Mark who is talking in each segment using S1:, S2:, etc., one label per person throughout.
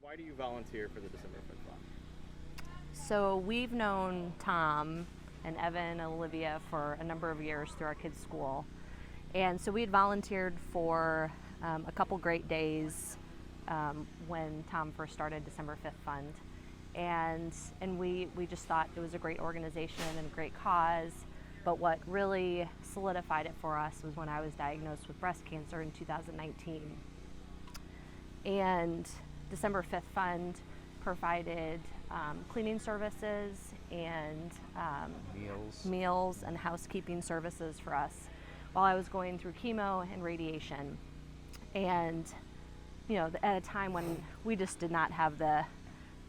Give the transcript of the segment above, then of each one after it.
S1: Why do you volunteer for the December 5th Fund?
S2: So we've known Tom and Evan and Olivia for a number of years through our kids' school. And so we had volunteered for a couple great days when Tom first started December 5th Fund. And we just thought it was a great organization and a great cause. But what really solidified it for us was when I was diagnosed with breast cancer in 2019. And December 5th Fund provided cleaning services and meals and housekeeping services for us while I was going through chemo and radiation. And at a time when we just did not have the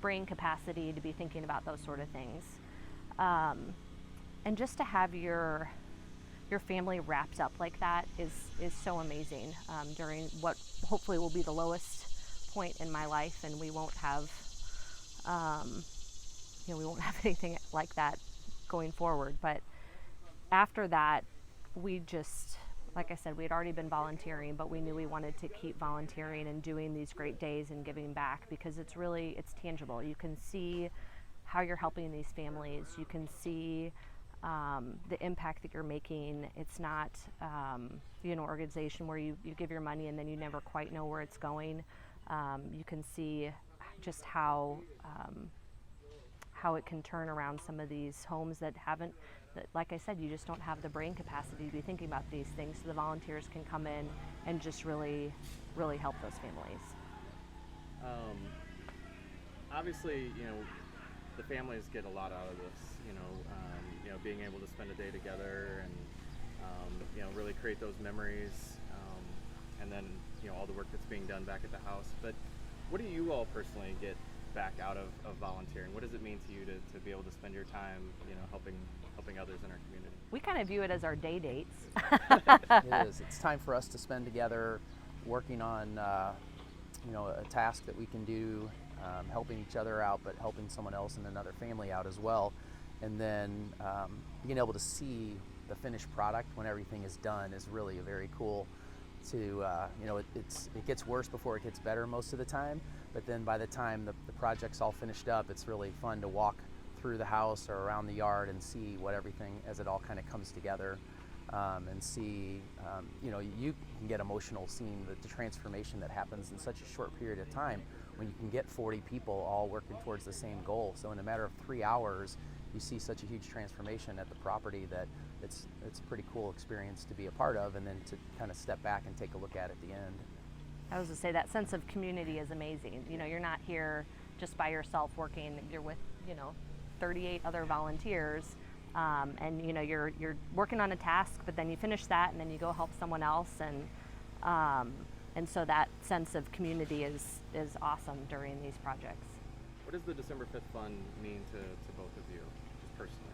S2: brain capacity to be thinking about those sort of things. And just to have your family wrapped up like that is so amazing during what hopefully will be the lowest point in my life, and we won't have anything like that going forward. But after that, we just, like I said, we had already been volunteering, but we knew we wanted to keep volunteering and doing these great days and giving back, because it's tangible. You can see how you're helping these families. You can see the impact that you're making. It's not an organization where you give your money and then you never quite know where it's going. You can see just how it can turn around some of these homes that like I said, you just don't have the brain capacity to be thinking about these things. So the volunteers can come in and just really, really help those families.
S1: Obviously, the families get a lot out of this. Being able to spend a day together and really create those memories, and then all the work that's being done back at the house. But what do you all personally get back out of volunteering? What does it mean to you to be able to spend your time helping others in our community?
S2: We kind of view it as our day dates.
S3: It is. It's time for us to spend together working on a task that we can do, helping each other out, but helping someone else and another family out as well. And then being able to see the finished product when everything is done is really very cool. It gets worse before it gets better most of the time, but then by the time the project's all finished up, it's really fun to walk through the house or around the yard and see what everything, as it all kind of comes together, and see, you can get emotional seeing the transformation that happens in such a short period of time when you can get 40 people all working towards the same goal. So in a matter of 3 hours, you see such a huge transformation at the property that it's a pretty cool experience to be a part of, and then to kind of step back and take a look at the end.
S2: I was going to say, that sense of community is amazing. You're not here just by yourself working. You're with 38 other volunteers, and you're working on a task, but then you finish that and then you go help someone else, and so that sense of community is awesome during these projects.
S1: What does the December 5th Fund mean to both of you, just personally?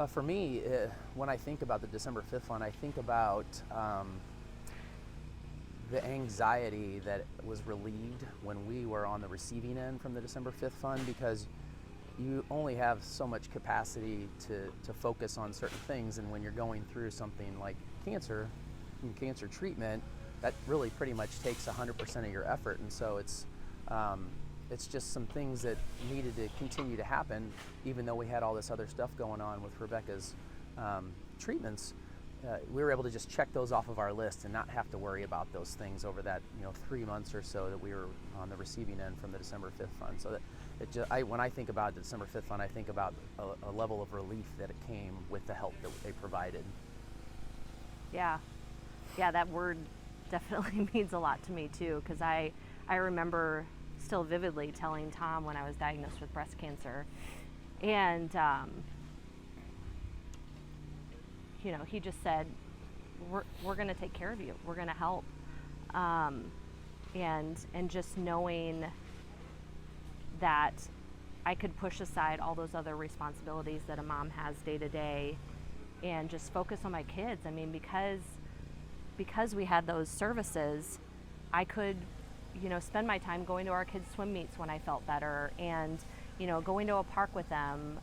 S3: For me, when I think about the December 5th Fund, I think about the anxiety that was relieved when we were on the receiving end from the December 5th Fund, because you only have so much capacity to focus on certain things, and when you're going through something like cancer and cancer treatment, that really pretty much takes 100% of your effort. And so it's just some things that needed to continue to happen, even though we had all this other stuff going on with Rebecca's treatments. We were able to just check those off of our list and not have to worry about those things over that 3 months or so that we were on the receiving end from the December 5th Fund. So that when I think about the December 5th Fund, I think about a level of relief that it came with the help that they provided.
S2: Yeah, that word definitely means a lot to me too, because I remember still vividly telling Tom when I was diagnosed with breast cancer, and he just said, we're going to take care of you, we're going to help, and just knowing that I could push aside all those other responsibilities that a mom has day to day and just focus on my kids. I mean, because we had those services, I could spend my time going to our kids' swim meets when I felt better, and going to a park with them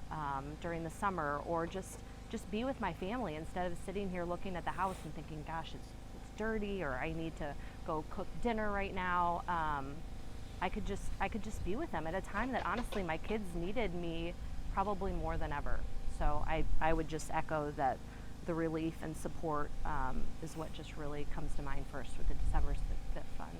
S2: during the summer, or just be with my family instead of sitting here looking at the house and thinking, gosh, it's dirty, or I need to go cook dinner right now. I could just be with them at a time that honestly my kids needed me probably more than ever. So I would just echo that the relief and support is what just really comes to mind first with the December 5th Fund.